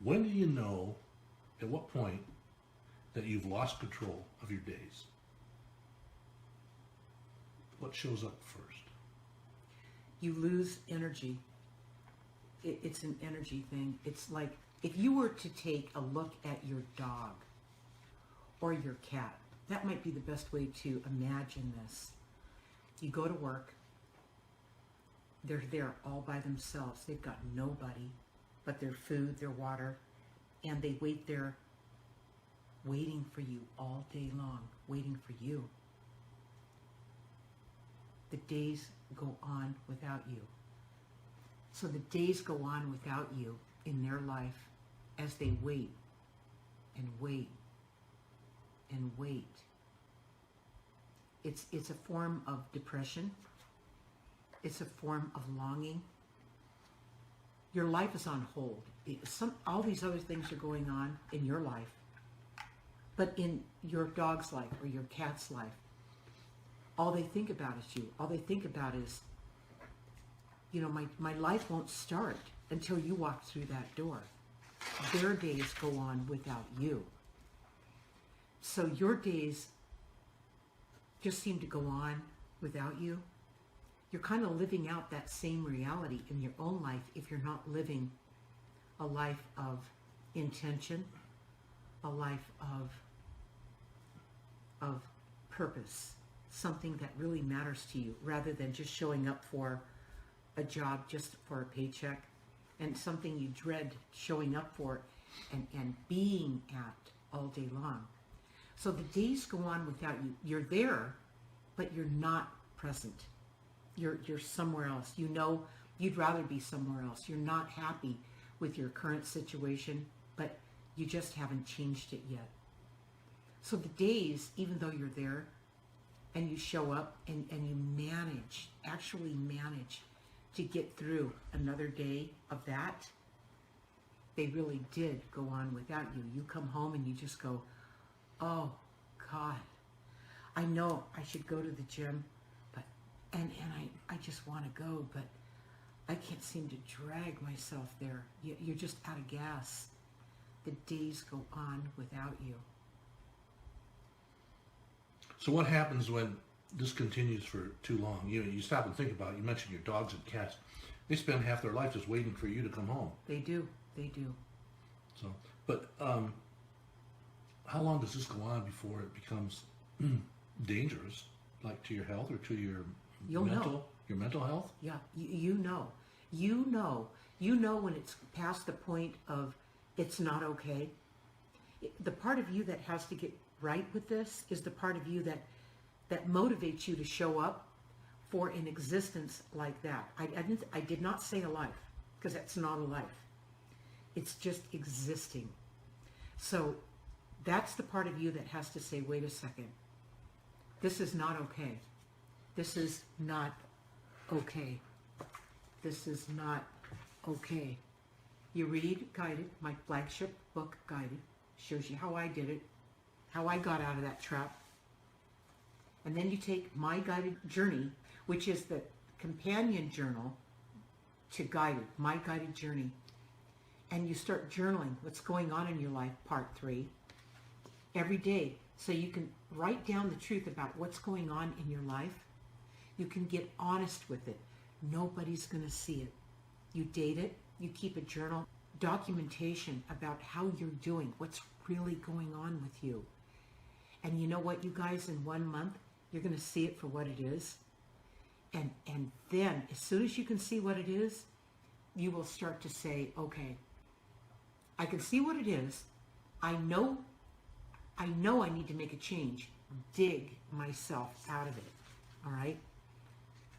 When do you know, at what point, that you've lost control of your days? What shows up first? You lose energy. It's an energy thing. It's like if you were to take a look at your dog or your cat, that might be the best way to imagine this. You go to work, they're there all by themselves. They've got nobody but their food, their water, and they wait there waiting for you all day long, waiting for you. The days go on without you. So the days go on without you in their life as they wait and wait and wait. It's a form of depression. It's a form of longing. Your life is on hold. All these other things are going on in your life, but in your dog's life or your cat's life, all they think about is you. All they think about is, my life won't start until you walk through that door. Their days go on without you. So your days just seem to go on without you. You're kind of living out that same reality in your own life if you're not living a life of intention, a life of purpose, something that really matters to you, rather than just showing up for a job just for a paycheck, and something you dread showing up for and being at all day long. So the days go on without you. You're there, but you're not present. You're somewhere else. You'd rather be somewhere else. You're not happy with your current situation, but you just haven't changed it yet. So the days, even though you're there and you show up and you actually manage to get through another day of that, they really did go on without you. You come home and you just go, oh God, I know I should go to the gym, but and I just want to go, but I can't seem to drag myself there. You're just out of gas. The days go on without you. So what happens when this continues for too long? You stop and think about it. You mentioned your dogs and cats. They spend half their life just waiting for you to come home. They do. So, but how long does this go on before it becomes dangerous, like to your health or to your mental health? Yeah, you know when it's past the point of it's not okay. The part of you that has to get right with this is the part of you that motivates you to show up for an existence like that. I did not say a life, because that's not a life. It's just existing. So that's the part of you that has to say, wait a second. This is not okay. This is not okay. This is not okay. You read Guided, my flagship book, Guided, shows you how I did it, how I got out of that trap. And then you take my guided journey, which is the companion journal to Guided, my guided journey, and you start journaling what's going on in your life, part 3, every day, so you can write down the truth about what's going on in your life. You can get honest with it. Nobody's going to see it. You date it. You keep a journal, documentation about how you're doing, what's really going on with you. And you know what, you guys, in 1 month, you're going to see it for what it is. And then, as soon as you can see what it is, you will start to say, okay, I can see what it is. I know I need to make a change. Dig myself out of it. All right?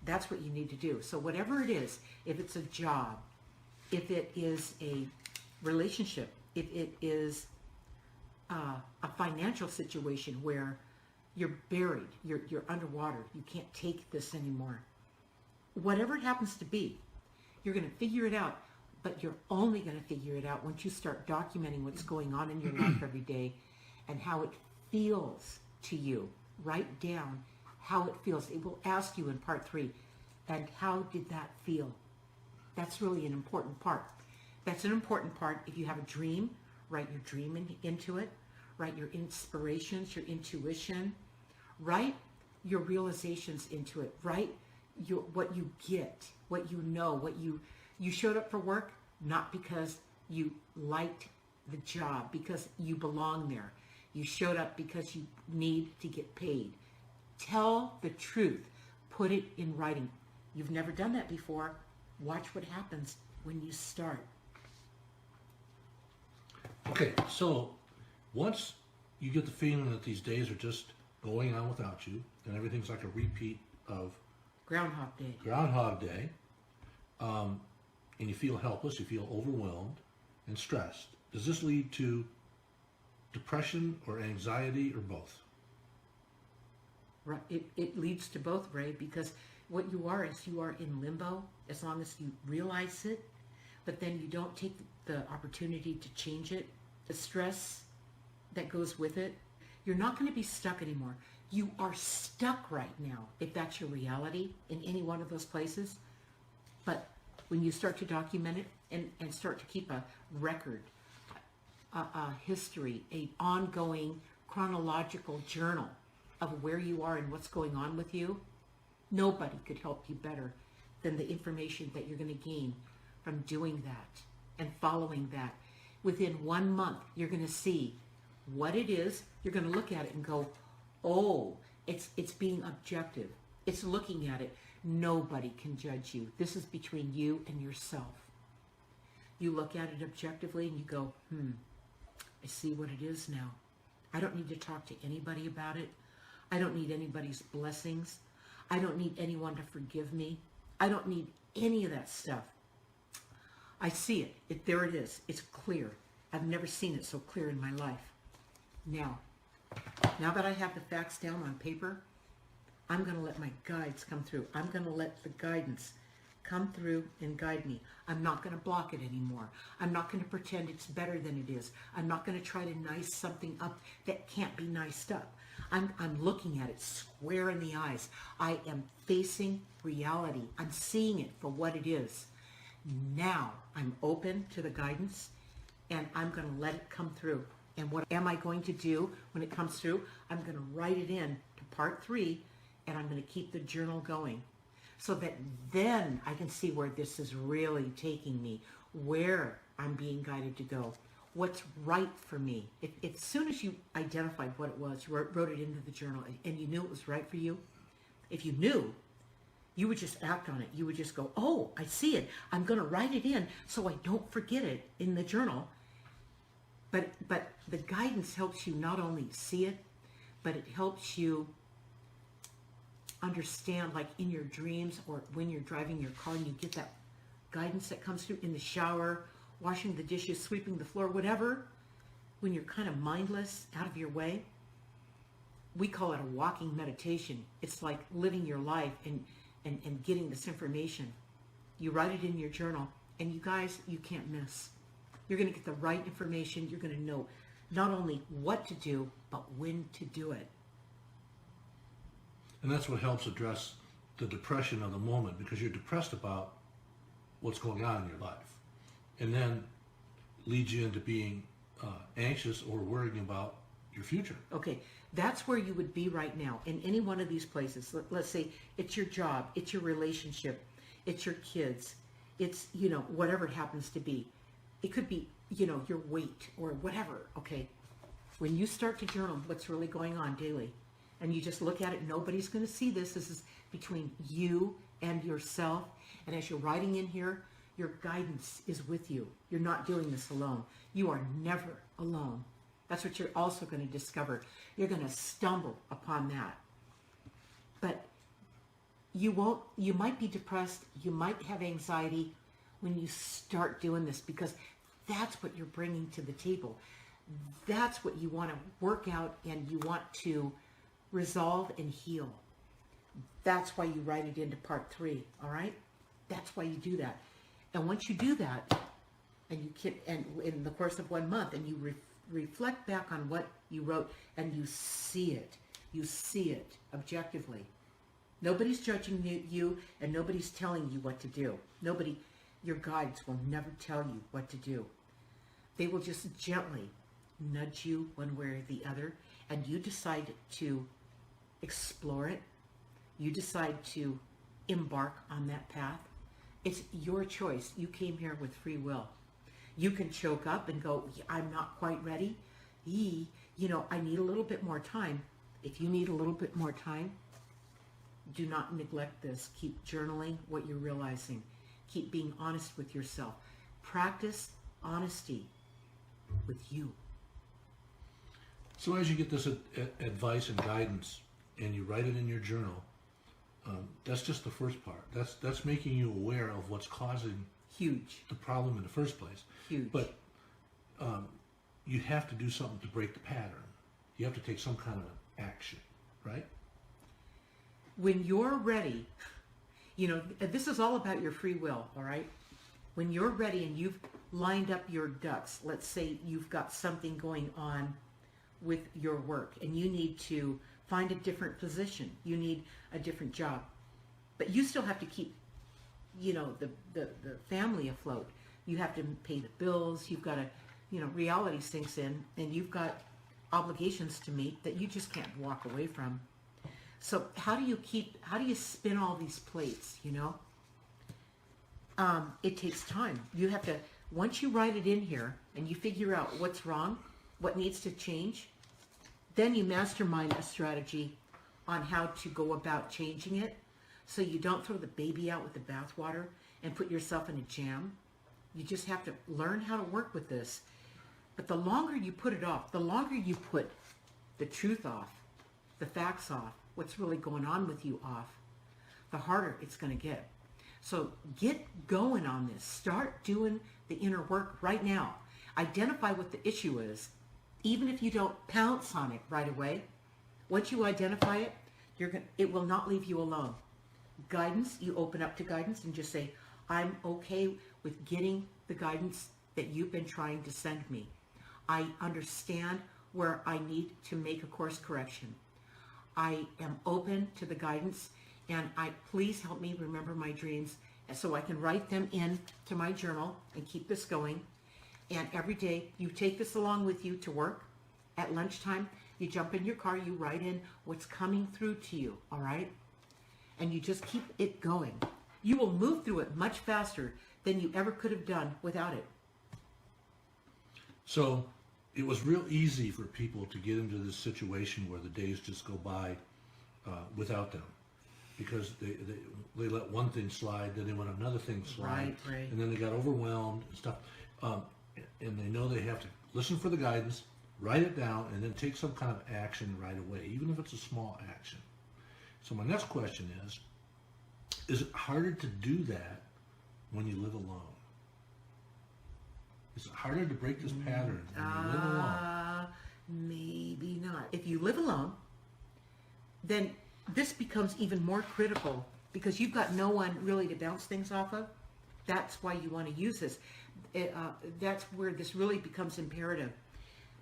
That's what you need to do. So whatever it is, if it's a job, if it is a relationship, if it is a financial situation where you're buried, you're underwater, you can't take this anymore. Whatever it happens to be, you're going to figure it out, but you're only going to figure it out once you start documenting what's going on in your life every day and how it feels to you. Write down how it feels. It will ask you in part 3, and how did that feel? That's really an important part, That's an important part. If you have a dream, write your dream into it. Write your inspirations, your intuition. Write your realizations into it. Write what you get, what you know, what you showed up for work, not because you liked the job, because you belong there. You showed up because you need to get paid. Tell the truth. Put it in writing. You've never done that before. Watch what happens when you start. Okay, so once you get the feeling that these days are just going on without you, and everything's like a repeat of Groundhog Day. And you feel helpless, you feel overwhelmed and stressed, does this lead to depression or anxiety or both? Right. It leads to both, Ray, because what you are is you are in limbo as long as you realize it, but then you don't take the opportunity to change it, the stress that goes with it. You're not going to be stuck anymore. You are stuck right now, if that's your reality, in any one of those places. But when you start to document it and start to keep a record, a history, an ongoing chronological journal of where you are and what's going on with you, nobody could help you better than the information that you're going to gain from doing that and following that. Within 1 month, you're going to see what it is. You're going to look at it and go, oh, it's being objective. It's looking at it. Nobody can judge you. This is between you and yourself. You look at it objectively and you go, I see what it is now. I don't need to talk to anybody about it. I don't need anybody's blessings. I don't need anyone to forgive me. I don't need any of that stuff. I see it. There it is. It's clear. I've never seen it so clear in my life. Now that I have the facts down on paper, I'm going to let my guides come through. I'm going to let the guidance come through and guide me. I'm not going to block it anymore. I'm not going to pretend it's better than it is. I'm not going to try to nice something up that can't be niced up. I'm looking at it square in the eyes. I am facing reality. I'm seeing it for what it is. Now I'm open to the guidance and I'm going to let it come through. And what am I going to do when it comes through? I'm going to write it in to part 3 and I'm going to keep the journal going so that then I can see where this is really taking me, where I'm being guided to go, what's right for me. As soon as you identified what it was, you wrote it into the journal and you knew it was right for you, if you knew, you would just act on it. You would just go, oh, I see it. I'm going to write it in so I don't forget it in the journal. But the guidance helps you not only see it, but it helps you understand, like in your dreams or when you're driving your car and you get that guidance that comes through in the shower, washing the dishes, sweeping the floor, whatever, when you're kind of mindless, out of your way. We call it a walking meditation. It's like living your life and getting this information. You write it in your journal, and you guys, you can't miss. You're going to get the right information. You're going to know not only what to do, but when to do it. And that's what helps address the depression of the moment, because you're depressed about what's going on in your life. And then leads you into being anxious or worrying about your future. Okay, that's where you would be right now in any one of these places. Let's say it's your job, it's your relationship, it's your kids, it's, whatever it happens to be. It could be, your weight or whatever, okay? When you start to journal what's really going on daily, and you just look at it, nobody's going to see this. This is between you and yourself. And as you're writing in here, your guidance is with you. You're not doing this alone. You are never alone. That's what you're also going to discover. You're going to stumble upon that. But you might be depressed. You might have anxiety when you start doing this, because that's what you're bringing to the table. That's what you want to work out and you want to resolve and heal. That's why you write it into part 3, all right? That's why you do that. And once you do that, and in the course of 1 month, and you reflect back on what you wrote, and you see it objectively. Nobody's judging you, and nobody's telling you what to do. Your guides will never tell you what to do. They will just gently nudge you one way or the other, and you decide to explore it. You decide to embark on that path. It's your choice. You came here with free will. You can choke up and go, I'm not quite ready. I need a little bit more time. If you need a little bit more time, do not neglect this. Keep journaling what you're realizing. Keep being honest with yourself. Practice honesty with you. So as you get this advice and guidance, and you write it in your journal, that's just the first part. That's making you aware of what's causing Huge. the problem in the first place. Huge. But you have to do something to break the pattern. You have to take some kind of an action, right? When you're ready, this is all about your free will, all right? When you're ready and you've lined up your ducks, let's say you've got something going on with your work and you need to find a different position, you need a different job, but you still have to keep, the family afloat. You have to pay the bills, you've got to, reality sinks in, and you've got obligations to meet that you just can't walk away from. So how do you spin all these plates, It takes time. You have to, once you write it in here and you figure out what's wrong, what needs to change, then you mastermind a strategy on how to go about changing it so you don't throw the baby out with the bathwater and put yourself in a jam. You just have to learn how to work with this. But the longer you put it off, the longer you put the truth off, the facts off, what's really going on with you off, the harder it's going to get. So get going on this. Start doing the inner work right now. Identify what the issue is. Even if you don't pounce on it right away, once you identify it, it will not leave you alone. Guidance, you open up to guidance and just say, I'm okay with getting the guidance that you've been trying to send me. I understand where I need to make a course correction. I am open to the guidance, and please help me remember my dreams so I can write them in to my journal and keep this going. And every day you take this along with you to work. At lunchtime, you jump in your car, you write in what's coming through to you, all right? And you just keep it going. You will move through it much faster than you ever could have done without it. So it was real easy for people to get into this situation where the days just go by without them, because they let one thing slide, then they let another thing slide, right. And then they got overwhelmed and stuff. And they know they have to listen for the guidance, write it down, and then take some kind of action right away, even if it's a small action. So my next question is it harder to do that when you live alone? Is it harder to break this pattern when you live alone? Maybe not. If you live alone, then this becomes even more critical because you've got no one really to bounce things off of. That's why you want to use this. That's where this really becomes imperative.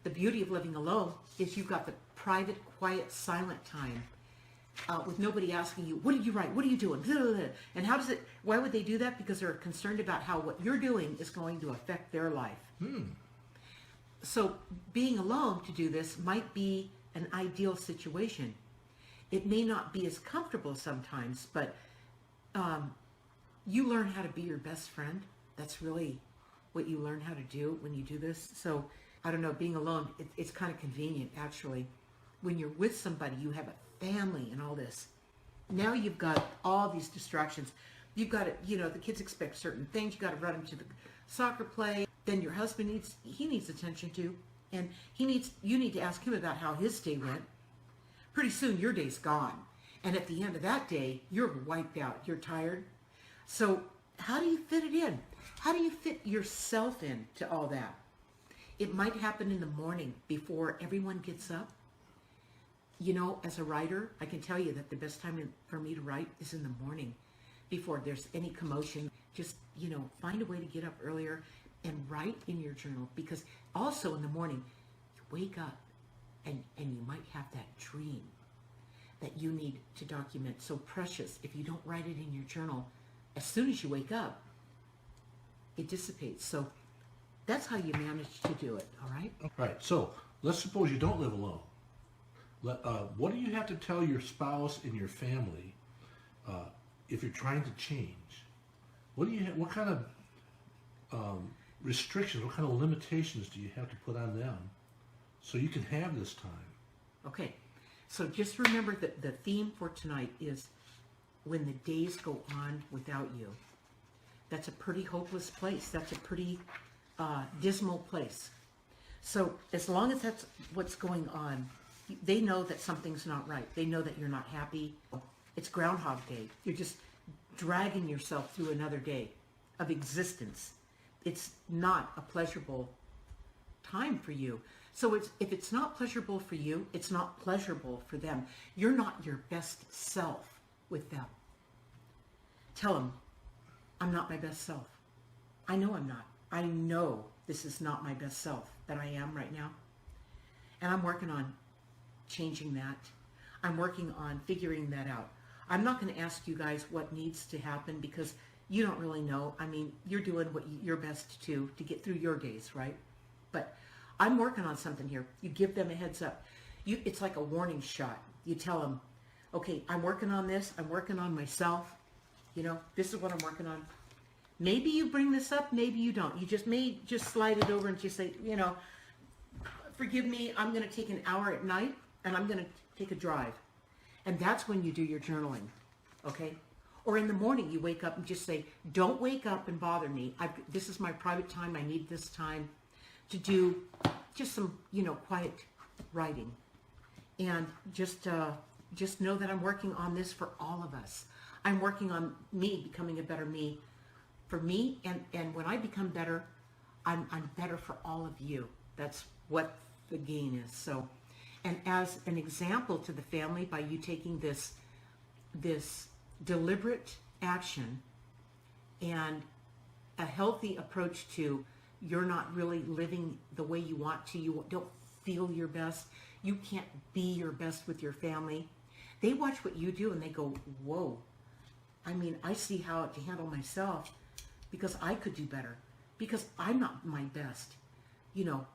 The beauty of living alone is you've got the private, quiet, silent time with nobody asking you, what did you write? What are you doing? And why would they do that? Because they're concerned about how what you're doing is going to affect their life. So being alone to do this might be an ideal situation. It may not be as comfortable sometimes, but you learn how to be your best friend. That's really what you learn how to do when you do this. So I don't know, being alone, it's kind of convenient actually. When you're with somebody, you have a family and all this. Now you've got all these distractions. You've got to, the kids expect certain things. You've got to run them to the soccer play. Then your husband needs attention too. And you need to ask him about how his day went. Pretty soon your day's gone. And at the end of that day, you're wiped out. You're tired. So how do you fit it in? How do you fit yourself in to all that? It might happen in the morning before everyone gets up. As a writer, I can tell you that the best time for me to write is in the morning before there's any commotion. Just, find a way to get up earlier and write in your journal, because also in the morning, you wake up and you might have that dream that you need to document. So precious. If you don't write it in your journal, as soon as you wake up, it dissipates. So that's how you manage to do it, all right? Right. So let's suppose you don't live alone. What do you have to tell your spouse and your family if you're trying to change? What kind of restrictions, what kind of limitations do you have to put on them so you can have this time? Okay, so just remember that the theme for tonight is when the days go on without you. That's a pretty hopeless place. That's a pretty dismal place. So as long as that's what's going on, they know that something's not right. They know that you're not happy. It's Groundhog Day. You're just dragging yourself through another day of existence. It's not a pleasurable time for you. So if it's not pleasurable for you, it's not pleasurable for them. You're not your best self with them. Tell them, I'm not my best self. I know I'm not. I know this is not my best self that I am right now. And I'm working on changing that. I'm working on figuring that out. I'm not going to ask you guys what needs to happen because you don't really know. I mean, you're doing what you're best to get through your days, right? But I'm working on something here. You give them a heads up. It's like a warning shot. You tell them, okay, I'm working on this. I'm working on myself. You know, this is what I'm working on. Maybe you bring this up, maybe you don't. You may just slide it over and just say, you know, forgive me, I'm going to take an hour at night and I'm going to take a drive. And that's when you do your journaling, okay? Or in the morning you wake up and just say, don't wake up and bother me. This is my private time. I need this time to do just some, you know, quiet writing. And just know that I'm working on this for all of us. I'm working on me becoming a better me for me, and when I become better, I'm better for all of you. That's what the gain is. So, and as an example to the family, by you taking this deliberate action and a healthy approach to, you're not really living the way you want to, you don't feel your best, you can't be your best with your family. They watch what you do and they go, whoa, I mean, I see how to handle myself because I could do better, because I'm not my best. You know,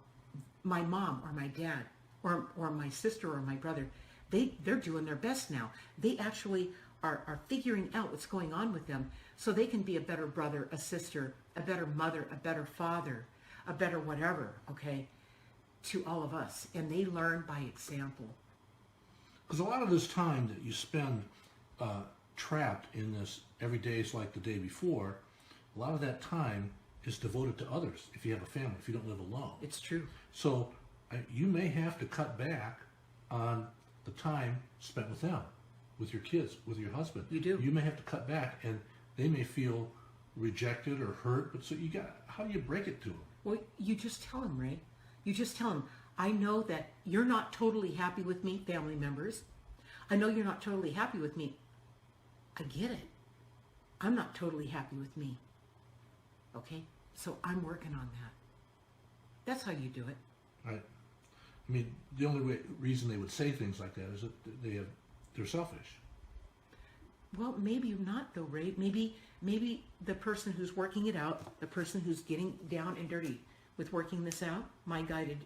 my mom or my dad or my sister or my brother, they're doing their best now. They actually are figuring out what's going on with them so they can be a better brother, a sister, a better mother, a better father, a better whatever, okay, to all of us. And they learn by example. Because a lot of this time that you spend trapped in this every day is like the day before, a lot of that time is devoted to others if you have a family, if you don't live alone. It's true. So you may have to cut back on the time spent with them, with your kids, with your husband. You do. You may have to cut back, and they may feel rejected or hurt, but so how do you break it to them? Well, you just tell them, Ray. You just tell them, I know that you're not totally happy with me, family members. I know you're not totally happy with me. I get it. I'm not totally happy with me. Okay? So I'm working on that. That's how you do it. Right. I mean, the only reason they would say things like that is that they're selfish. Well, maybe not though, Ray. Maybe the person who's working it out, the person who's getting down and dirty with working this out, my guided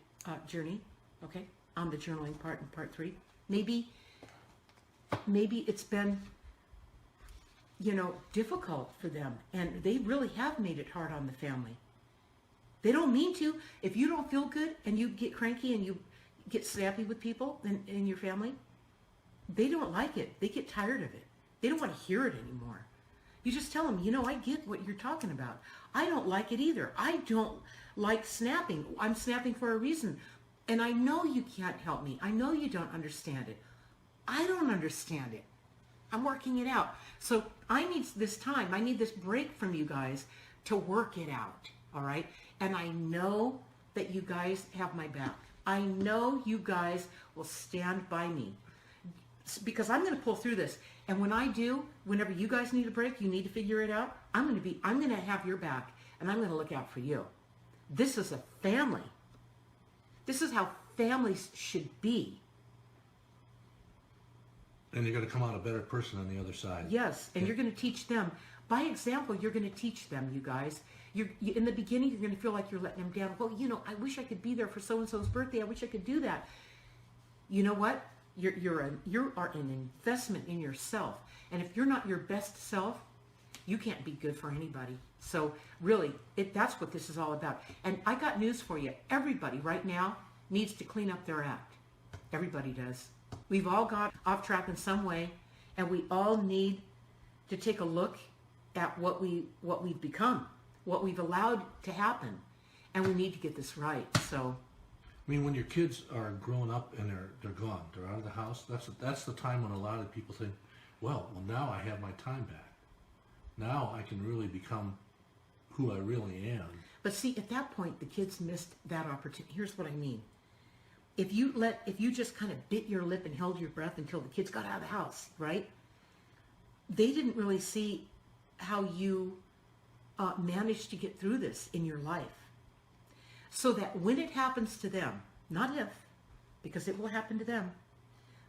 journey, okay, on the journaling part in part 3, maybe it's been, you know, difficult for them, and they really have made it hard on the family. They don't mean to. If you don't feel good and you get cranky and you get snappy with people in your family, they don't like it. They get tired of it. They don't want to hear it anymore. You just tell them, you know, I get what you're talking about. I don't like it either. I don't like snapping. I'm snapping for a reason. And I know you can't help me. I know you don't understand it. I don't understand it. I'm working it out. So I need this time. I need this break from you guys to work it out. All right? And I know that you guys have my back. I know you guys will stand by me because I'm going to pull through this. And when I do, whenever you guys need a break, you need to figure it out, I'm going to have your back and I'm going to look out for you. This is a family. This is how families should be. And you're going to come out a better person on the other side. Yes, and you're going to teach them. By example, you're going to teach them, you guys. In the beginning, you're going to feel like you're letting them down. Well, I wish I could be there for so-and-so's birthday. I wish I could do that. You know what? You are an investment in yourself. And if you're not your best self, you can't be good for anybody. So really, that's what this is all about. And I got news for you. Everybody right now needs to clean up their act. Everybody does. We've all got off track in some way, and we all need to take a look at what we've become, what we've allowed to happen, and we need to get this right. So, I mean, when your kids are grown up and they're gone, they're out of the house. That's the time when a lot of people think, well, now I have my time back. Now I can really become who I really am. But see, at that point, the kids missed that opportunity. Here's what I mean. If you just kind of bit your lip and held your breath until the kids got out of the house, right? They didn't really see how you managed to get through this in your life. So that when it happens to them, not if, because it will happen to them,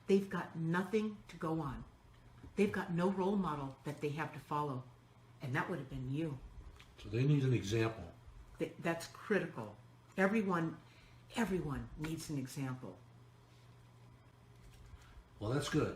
they've got nothing to go on. They've got no role model that they have to follow. And that would have been you. So they need an example. That's critical. Everyone needs an example. Well, that's good.